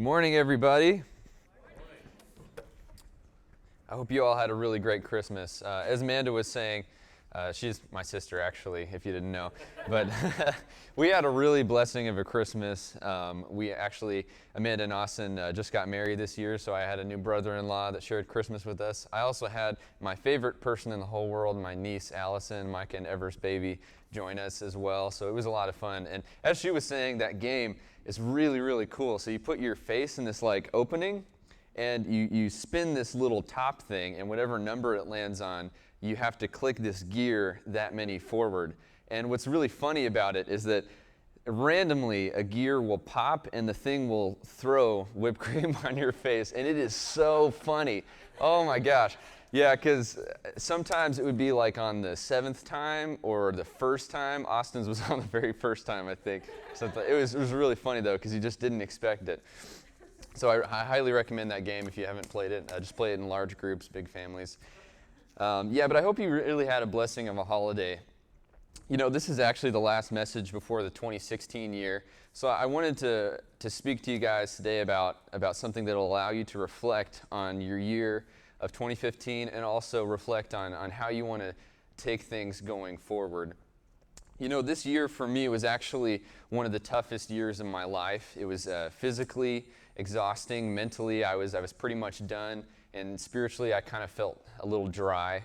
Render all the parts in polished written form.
Good morning, everybody. I hope you all had a really great Christmas. As Amanda was saying, she's my sister, actually, if you didn't know. But we had a really blessing of a Christmas. Amanda and Austin just got married this year, so I had a new brother-in-law that shared Christmas with us. I also had my favorite person in the whole world, my niece, Allison, Micah and Ever's baby, join us as well. So it was a lot of fun. And as she was saying, that game is really, really cool. So you put your face in this opening, and you spin this little top thing, and whatever number it lands on, you have to click this gear that many forward. And what's really funny about it is that randomly a gear will pop and the thing will throw whipped cream on your face, and it is so funny. Oh my gosh. Yeah, because sometimes it would be like on the 7th time or the first time. Austin's was on the very first time, I think. So it was really funny, though, because you just didn't expect it. So I highly recommend that game if you haven't played it. Just play it in large groups, big families. But I hope you really had a blessing of a holiday. You know, this is actually the last message before the 2016 year. So I wanted to speak to you guys today about something that will allow you to reflect on your year of 2015 and also reflect on how you want to take things going forward. You know, this year for me was actually one of the toughest years in my life. It was physically exhausting. Mentally, I was pretty much done, and spiritually, I kind of felt a little dry.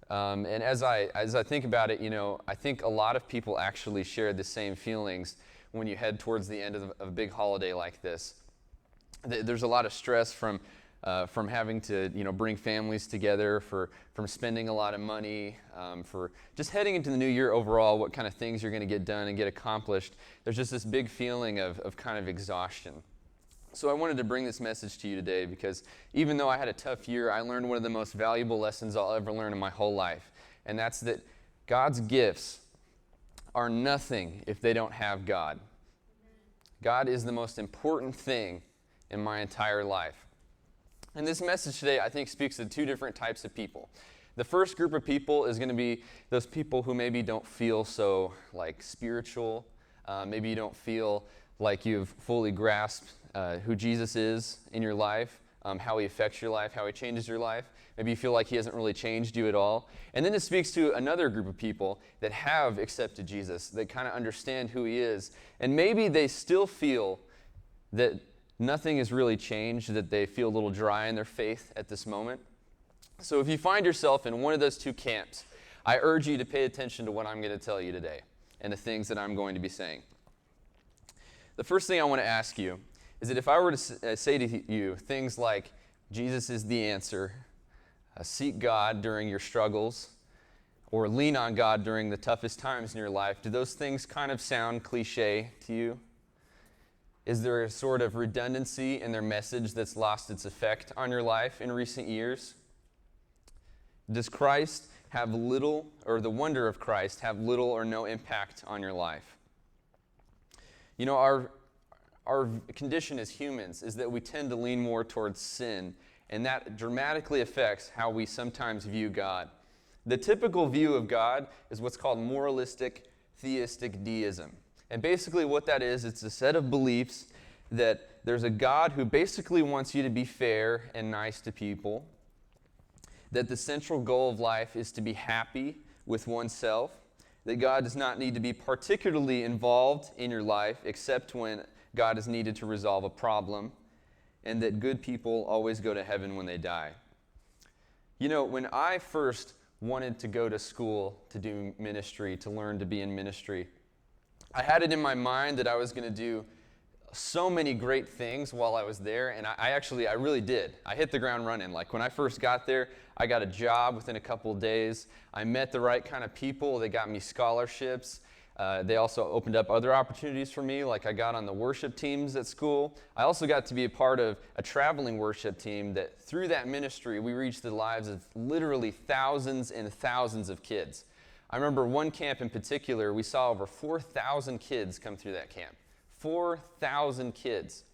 And as I think about it, you know, I think a lot of people actually share the same feelings when you head towards the end of a big holiday like this. There's a lot of stress from having to, you know, bring families together, from spending a lot of money, for just heading into the new year overall, what kind of things you're going to get done and get accomplished. There's just this big feeling of kind of exhaustion. So I wanted to bring this message to you today because even though I had a tough year, I learned one of the most valuable lessons I'll ever learn in my whole life, and that's that God's gifts are nothing if they don't have God. God is the most important thing in my entire life. And this message today, I think, speaks to two different types of people. The first group of people is going to be those people who maybe don't feel so spiritual. Maybe you don't feel like you've fully grasped who Jesus is in your life, how he affects your life, how he changes your life. Maybe you feel like he hasn't really changed you at all. And then it speaks to another group of people that have accepted Jesus, that kind of understand who he is. And maybe they still feel that nothing has really changed, that they feel a little dry in their faith at this moment. So if you find yourself in one of those two camps, I urge you to pay attention to what I'm going to tell you today and the things that I'm going to be saying. The first thing I want to ask you is that if I were to say to you things like, Jesus is the answer, seek God during your struggles, or lean on God during the toughest times in your life, do those things kind of sound cliche to you? Is there a sort of redundancy in their message that's lost its effect on your life in recent years? Does Christ have little, or the wonder of Christ have little or no impact on your life? You know, our condition as humans is that we tend to lean more towards sin, and that dramatically affects how we sometimes view God. The typical view of God is what's called moralistic, theistic deism. And basically what that is, it's a set of beliefs that there's a God who basically wants you to be fair and nice to people, that the central goal of life is to be happy with oneself, that God does not need to be particularly involved in your life except when God is needed to resolve a problem, and that good people always go to heaven when they die. You know, when I first wanted to go to school to do ministry, to learn to be in ministry, I had it in my mind that I was going to do so many great things while I was there, and I really did. I hit the ground running. Like when I first got there, I got a job within a couple of days. I met the right kind of people. They got me scholarships. They also opened up other opportunities for me, like I got on the worship teams at school. I also got to be a part of a traveling worship team that through that ministry, we reached the lives of literally thousands and thousands of kids. I remember one camp in particular, we saw over 4,000 kids come through that camp. 4,000 kids.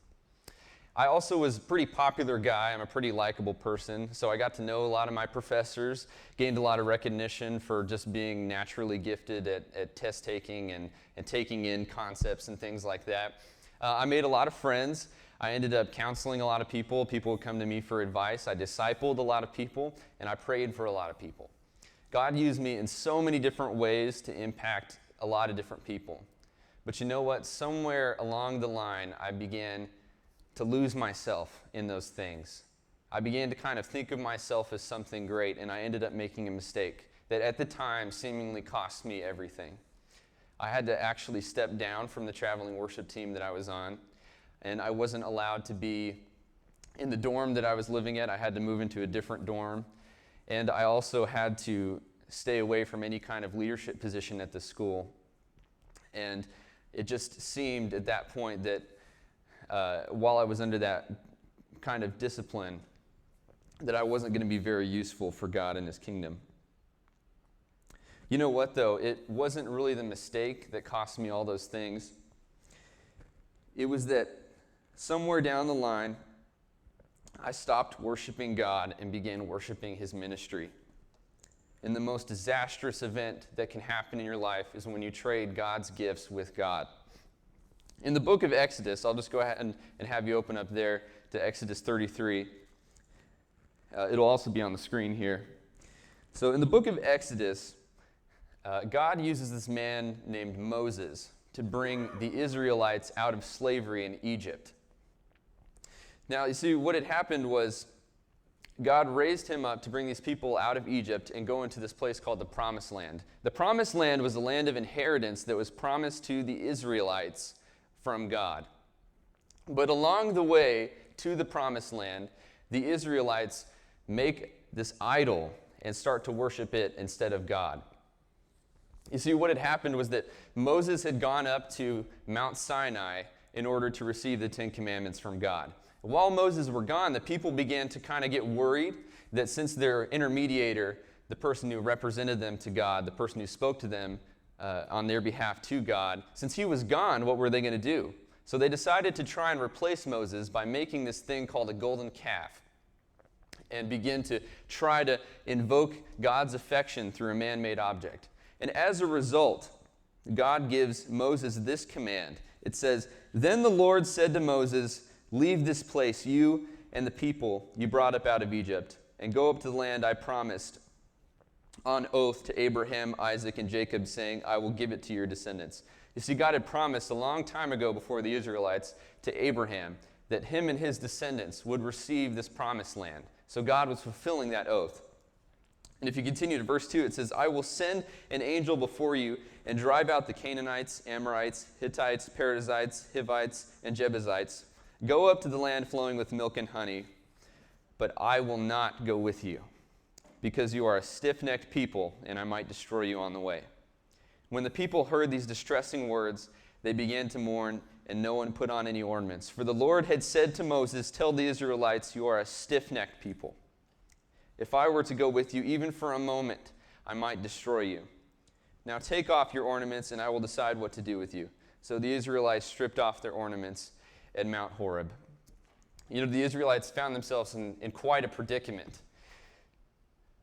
I also was a pretty popular guy. I'm a pretty likable person, so I got to know a lot of my professors, gained a lot of recognition for just being naturally gifted at test taking and taking in concepts and things like that. I made a lot of friends. I ended up counseling a lot of people. People would come to me for advice. I discipled a lot of people, and I prayed for a lot of people. God used me in so many different ways to impact a lot of different people. But you know what? Somewhere along the line, I began to lose myself in those things. I began to kind of think of myself as something great, and I ended up making a mistake that at the time seemingly cost me everything. I had to actually step down from the traveling worship team that I was on, and I wasn't allowed to be in the dorm that I was living at. I had to move into a different dorm, and I also had to stay away from any kind of leadership position at the school. And it just seemed at that point that while I was under that kind of discipline, that I wasn't going to be very useful for God and His kingdom. You know what, though? It wasn't really the mistake that cost me all those things. It was that somewhere down the line, I stopped worshiping God and began worshiping His ministry. And the most disastrous event that can happen in your life is when you trade God's gifts with God. In the book of Exodus, I'll just go ahead and have you open up there to Exodus 33. It'll also be on the screen here. So in the book of Exodus, God uses this man named Moses to bring the Israelites out of slavery in Egypt. Now, you see, what had happened was God raised him up to bring these people out of Egypt and go into this place called the Promised Land. The Promised Land was a land of inheritance that was promised to the Israelites from God. But along the way to the Promised Land, the Israelites make this idol and start to worship it instead of God. You see, what had happened was that Moses had gone up to Mount Sinai in order to receive the Ten Commandments from God. While Moses were gone, the people began to kind of get worried that since their intermediator, the person who represented them to God, the person who spoke to them on their behalf to God, since he was gone, what were they going to do? So they decided to try and replace Moses by making this thing called a golden calf and begin to try to invoke God's affection through a man-made object. And as a result, God gives Moses this command. It says, "Then the Lord said to Moses, 'Leave this place, you and the people you brought up out of Egypt, and go up to the land I promised on oath to Abraham, Isaac, and Jacob, saying, I will give it to your descendants.'" You see, God had promised a long time ago before the Israelites to Abraham that him and his descendants would receive this promised land. So God was fulfilling that oath. And if you continue to verse 2, it says, "I will send an angel before you and drive out the Canaanites, Amorites, Hittites, Perizzites, Hivites, and Jebusites. Go up to the land flowing with milk and honey, but I will not go with you, because you are a stiff-necked people, and I might destroy you on the way." When the people heard these distressing words, they began to mourn, and no one put on any ornaments. For the Lord had said to Moses, "Tell the Israelites, you are a stiff-necked people. If I were to go with you, even for a moment, I might destroy you. Now take off your ornaments, and I will decide what to do with you." So the Israelites stripped off their ornaments at Mount Horeb. You know, the Israelites found themselves in quite a predicament.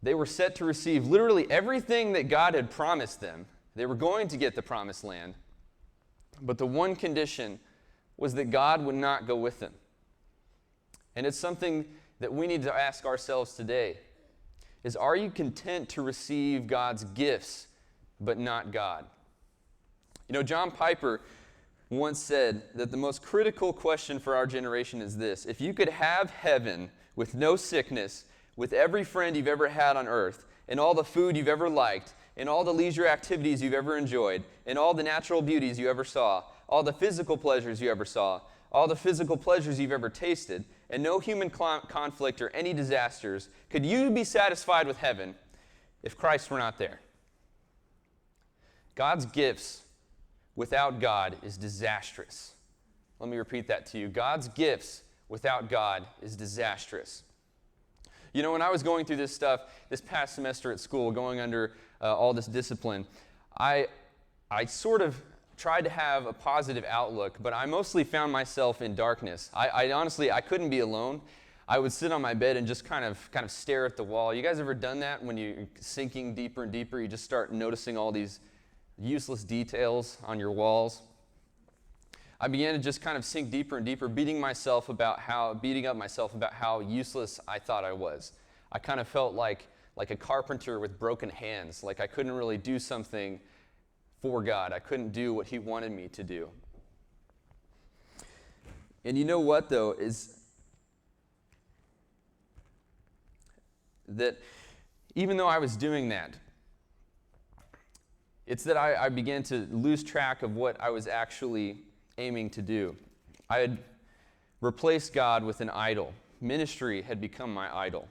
They were set to receive literally everything that God had promised them. They were going to get the promised land. But the one condition was that God would not go with them. And it's something that we need to ask ourselves today, is, are you content to receive God's gifts, but not God? You know, John Piper once said that the most critical question for our generation is this: if you could have heaven with no sickness, with every friend you've ever had on earth, and all the food you've ever liked, and all the leisure activities you've ever enjoyed, and all the natural beauties you ever saw, all the physical pleasures you ever saw, all the physical pleasures you've ever tasted, and no human conflict or any disasters, could you be satisfied with heaven if Christ were not there? God's gifts without God is disastrous. Let me repeat that to you. God's gifts without God is disastrous. You know, when I was going through this stuff this past semester at school, going under all this discipline, I sort of tried to have a positive outlook, but I mostly found myself in darkness. I honestly, I couldn't be alone. I would sit on my bed and just kind of stare at the wall. You guys ever done that when you're sinking deeper and deeper? You just start noticing all these useless details on your walls. I began to just kind of sink deeper and deeper, beating up myself about how useless I thought I was. I kind of felt like a carpenter with broken hands, like I couldn't really do something for God. I couldn't do what He wanted me to do. And you know what, though, is that even though I was doing that, it's that I began to lose track of what I was actually aiming to do. I had replaced God with an idol. Ministry had become my idol.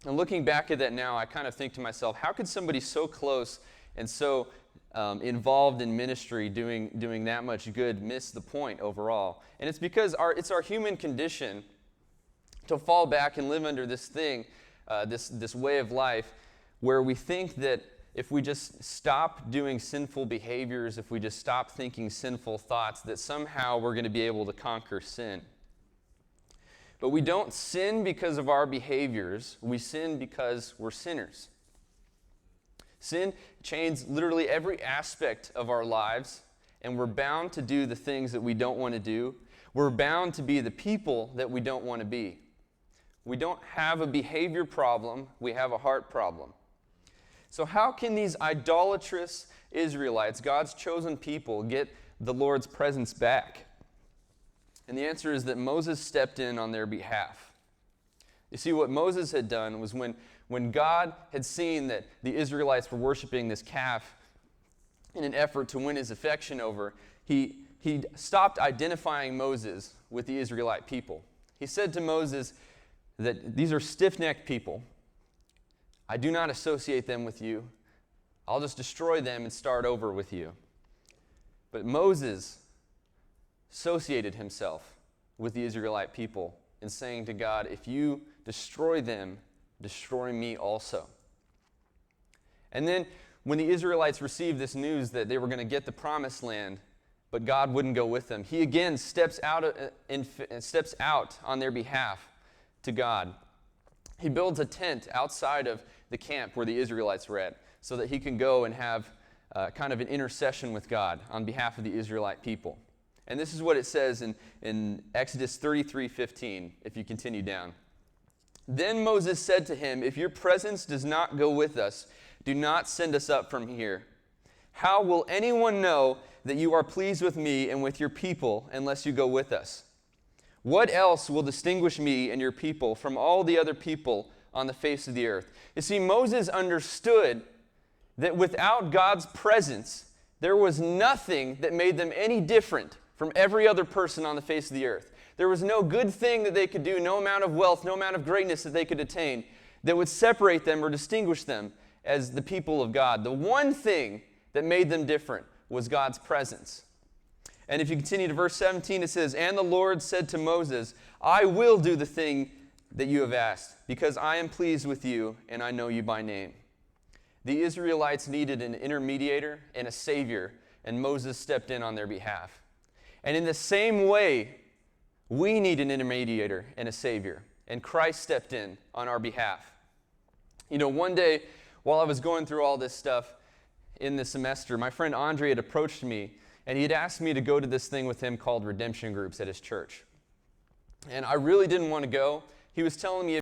And looking back at that now, I kind of think to myself, how could somebody so close and so involved in ministry, doing that much good, miss the point overall? And it's because it's our human condition to fall back and live under this thing, this way of life, where we think that if we just stop doing sinful behaviors, if we just stop thinking sinful thoughts, that somehow we're going to be able to conquer sin. But we don't sin because of our behaviors. We sin because we're sinners. Sin changes literally every aspect of our lives, and we're bound to do the things that we don't want to do. We're bound to be the people that we don't want to be. We don't have a behavior problem, we have a heart problem. So how can these idolatrous Israelites, God's chosen people, get the Lord's presence back? And the answer is that Moses stepped in on their behalf. You see, what Moses had done was when God had seen that the Israelites were worshiping this calf in an effort to win his affection over, he stopped identifying Moses with the Israelite people. He said to Moses that these are stiff-necked people. I do not associate them with you. I'll just destroy them and start over with you. But Moses associated himself with the Israelite people in saying to God, if you destroy them, destroy me also. And then when the Israelites received this news that they were going to get the promised land, but God wouldn't go with them, he again steps out on their behalf to God. He builds a tent outside of the camp where the Israelites were at so that he can go and have kind of an intercession with God on behalf of the Israelite people. And this is what it says in Exodus 33:15, if you continue down. Then Moses said to him, if your presence does not go with us, do not send us up from here. How will anyone know that you are pleased with me and with your people unless you go with us? What else will distinguish me and your people from all the other people on the face of the earth? You see, Moses understood that without God's presence, there was nothing that made them any different from every other person on the face of the earth. There was no good thing that they could do, no amount of wealth, no amount of greatness that they could attain that would separate them or distinguish them as the people of God. The one thing that made them different was God's presence. And if you continue to verse 17, it says, and the Lord said to Moses, I will do the thing that you have asked, because I am pleased with you, and I know you by name. The Israelites needed an intermediator and a savior, and Moses stepped in on their behalf. And in the same way, we need an intermediator and a savior, and Christ stepped in on our behalf. You know, one day, while I was going through all this stuff in the semester, my friend Andre had approached me, and he had asked me to go to this thing with him called redemption groups at his church. And I really didn't want to go. He was telling me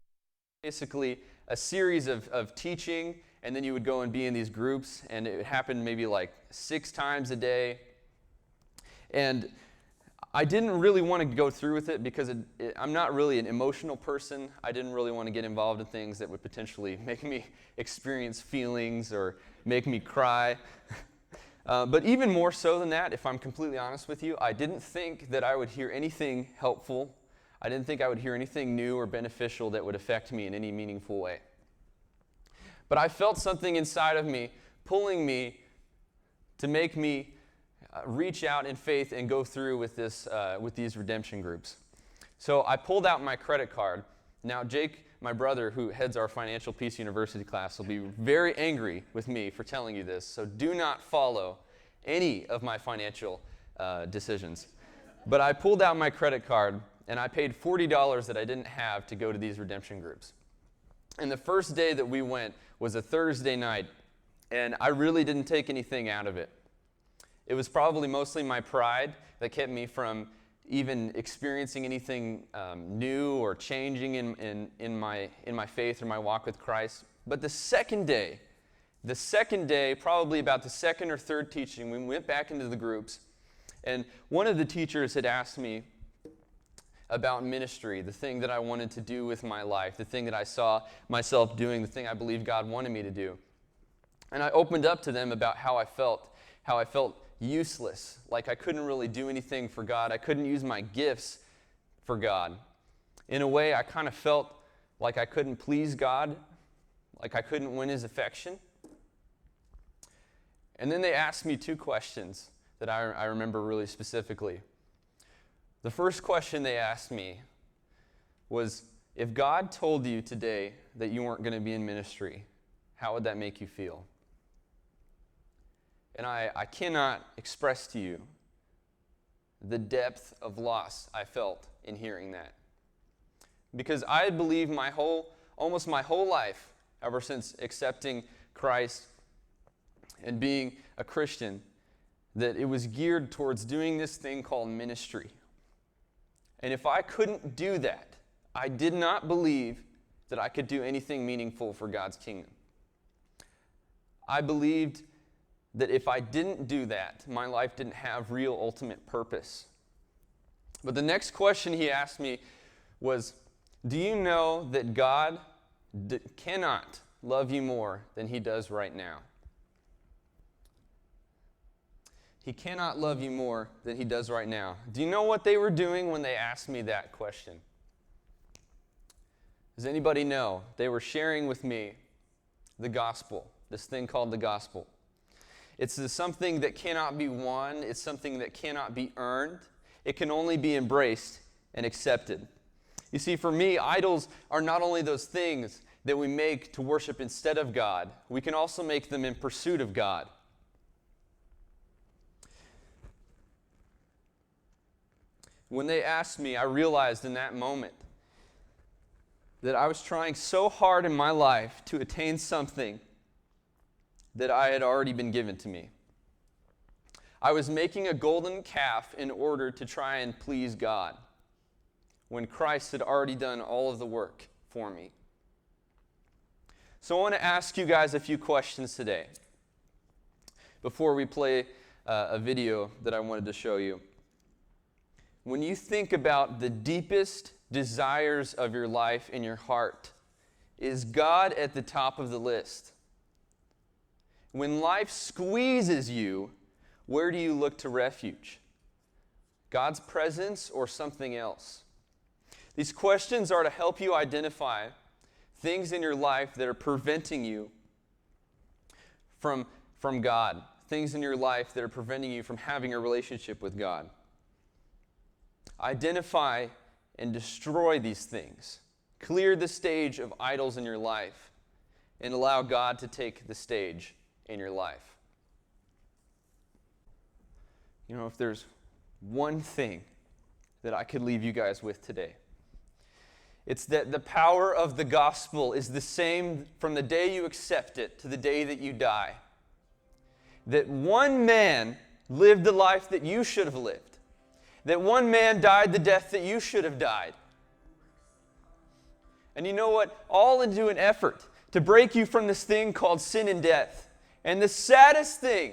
basically a series of teaching, and then you would go and be in these groups, and it happened maybe like 6 times a day. And I didn't really want to go through with it because I'm not really an emotional person. I didn't really want to get involved in things that would potentially make me experience feelings or make me cry. But even more so than that, if I'm completely honest with you, I didn't think that I would hear anything helpful. I didn't think I would hear anything new or beneficial that would affect me in any meaningful way. But I felt something inside of me pulling me to make me reach out in faith and go through with these redemption groups. So I pulled out my credit card. Now Jake, my brother, who heads our Financial Peace University class, will be very angry with me for telling you this, so do not follow any of my financial decisions. But I pulled out my credit card, and I paid $40 that I didn't have to go to these redemption groups. And the first day that we went was a Thursday night, and I really didn't take anything out of it. It was probably mostly my pride that kept me from even experiencing anything new or changing in my faith or my walk with Christ. But the second day, probably about the second or third teaching, we went back into the groups, and one of the teachers had asked me about ministry, the thing that I wanted to do with my life, the thing that I saw myself doing, the thing I believed God wanted me to do. And I opened up to them about how I felt useless, like I couldn't really do anything for God. I couldn't use my gifts for God. In a way, I kind of felt like I couldn't please God, like I couldn't win His affection. And then they asked me two questions that I remember really specifically. The first question they asked me was, if God told you today that you weren't going to be in ministry, how would that make you feel? And I cannot express to you the depth of loss I felt in hearing that. Because I had believed almost my whole life, ever since accepting Christ and being a Christian, that it was geared towards doing this thing called ministry. And if I couldn't do that, I did not believe that I could do anything meaningful for God's kingdom. I believed that if I didn't do that, my life didn't have real ultimate purpose. But the next question he asked me was, do you know that God cannot love you more than He does right now? He cannot love you more than He does right now. Do you know what they were doing when they asked me that question? Does anybody know? They were sharing with me the gospel, this thing called the gospel. It's something that cannot be won. It's something that cannot be earned. It can only be embraced and accepted. You see, for me, idols are not only those things that we make to worship instead of God, we can also make them in pursuit of God. When they asked me, I realized in that moment that I was trying so hard in my life to attain something that I had already been given to me. I was making a golden calf in order to try and please God, when Christ had already done all of the work for me. So I want to ask you guys a few questions today before we play a video that I wanted to show you. When you think about the deepest desires of your life in your heart, is God at the top of the list? When life squeezes you, where do you look to refuge? God's presence or something else? These questions are to help you identify things in your life that are preventing you from God, things in your life that are preventing you from having a relationship with God. Identify and destroy these things. Clear the stage of idols in your life and allow God to take the stage in your life. You know, if there's one thing that I could leave you guys with today, it's that the power of the gospel is the same from the day you accept it to the day that you die. That one man lived the life that you should have lived. That one man died the death that you should have died. And you know what? All into an effort to break you from this thing called sin and death. And the saddest thing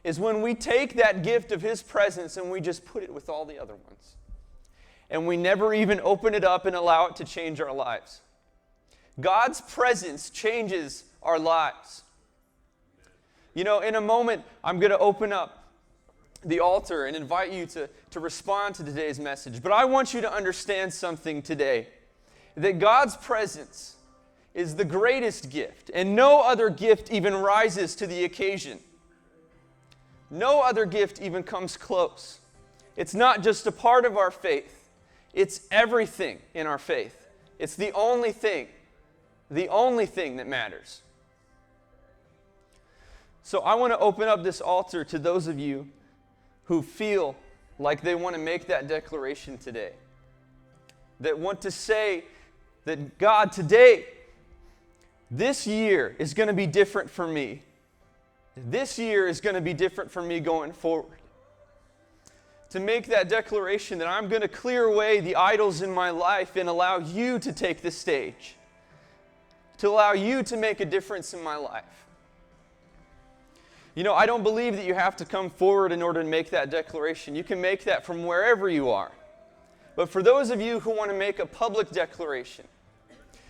is when we take that gift of His presence and we just put it with all the other ones. And we never even open it up and allow it to change our lives. God's presence changes our lives. You know, in a moment, I'm going to open up the altar and invite you to respond to today's message. But I want you to understand something today. That God's presence is the greatest gift, and no other gift even rises to the occasion. No other gift even comes close. It's not just a part of our faith. It's everything in our faith. It's the only thing that matters. So I want to open up this altar to those of you who feel like they want to make that declaration today. That want to say that God, today, this year is going to be different for me. This year is going to be different for me going forward. To make that declaration that I'm going to clear away the idols in my life and allow you to take the stage. To allow you to make a difference in my life. You know, I don't believe that you have to come forward in order to make that declaration. You can make that from wherever you are. But for those of you who want to make a public declaration,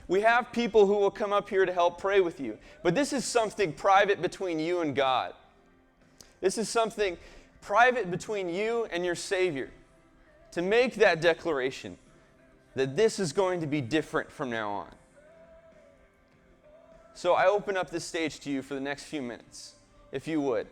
we have people who will come up here to help pray with you. But this is something private between you and God. This is something private between you and your Savior. To make that declaration that this is going to be different from now on. So I open up this stage to you for the next few minutes, if you would.